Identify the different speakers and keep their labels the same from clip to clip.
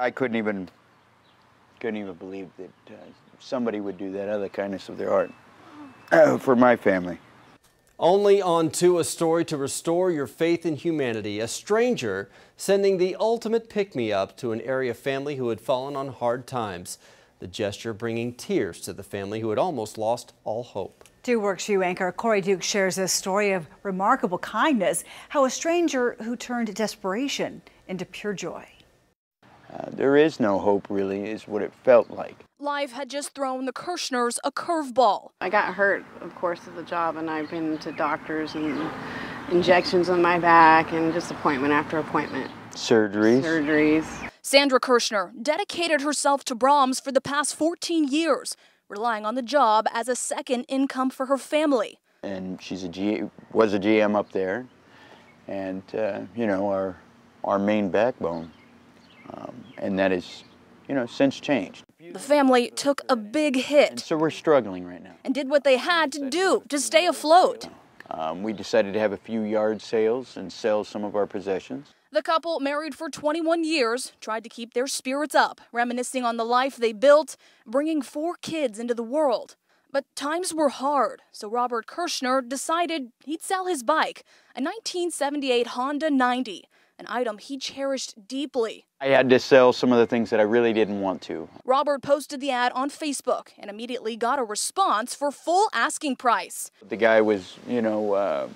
Speaker 1: I couldn't even believe that somebody would do that out of the kindness of their heart for my family.
Speaker 2: Only on to a story to restore your faith in humanity. A stranger sending the ultimate pick-me-up to an area family who had fallen on hard times. The gesture bringing tears to the family who had almost lost all hope.
Speaker 3: 2 Works You anchor Corey Duke shares a story of remarkable kindness, how a stranger who turned desperation into pure joy.
Speaker 1: There is no hope, really, is what it felt like.
Speaker 4: Life had just thrown the Kirschners a curveball.
Speaker 5: I got hurt, of course, at the job, and I've been to doctors and injections on my back and just appointment after appointment. Surgeries.
Speaker 4: Sandra Kirschner dedicated herself to Brahms for the past 14 years, relying on the job as a second income for her family.
Speaker 1: And she's was a GM up there, and you know, our main backbone. And that is, you know, since changed.
Speaker 4: The family took a big hit.
Speaker 1: And so we're struggling right now.
Speaker 4: And did what they had to do to stay afloat.
Speaker 1: We decided to have a few yard sales and sell some of our possessions.
Speaker 4: The couple, married for 21 years, tried to keep their spirits up, reminiscing on the life they built, bringing 4 kids into the world. But times were hard, so Robert Kirschner decided he'd sell his bike, a 1978 Honda 90. An item he cherished deeply.
Speaker 1: I had to sell some of the things that I really didn't want to.
Speaker 4: Robert posted the ad on Facebook and immediately got a response for full asking price.
Speaker 1: The guy was, you know,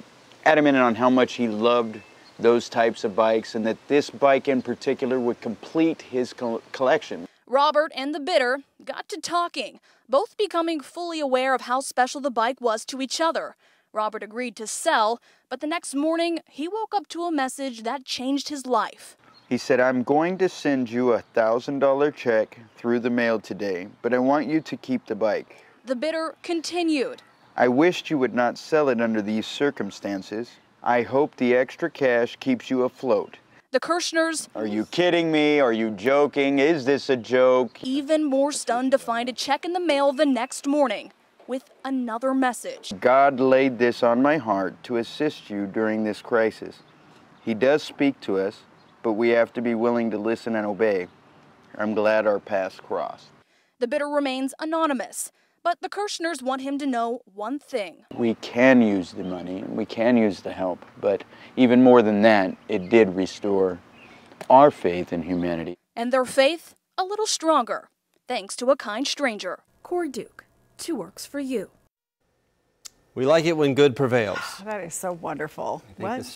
Speaker 1: adamant on how much he loved those types of bikes and that this bike in particular would complete his collection.
Speaker 4: Robert and the bidder got to talking, both becoming fully aware of how special the bike was to each other. Robert agreed to sell, but the next morning, he woke up to a message that changed his life.
Speaker 1: He said, "I'm going to send you a $1,000 check through the mail today, but I want you to keep the bike."
Speaker 4: The bidder continued.
Speaker 1: "I wished you would not sell it under these circumstances. I hope the extra cash keeps you afloat."
Speaker 4: The Kirschners...
Speaker 1: Are you kidding me? Are you joking? Is this a joke?
Speaker 4: Even more stunned to find a check in the mail the next morning with another message.
Speaker 1: God laid this on my heart to assist you during this crisis. He does speak to us, but we have to be willing to listen and obey. I'm glad our paths crossed.
Speaker 4: The bidder remains anonymous, but the Kirschners want him to know one thing.
Speaker 1: We can use the money, we can use the help, but even more than that, it did restore our faith in humanity.
Speaker 4: And their faith a little stronger, thanks to a kind stranger. Corey Duke, 2 Works for You.
Speaker 2: We like it when good prevails.
Speaker 3: That is so wonderful. What?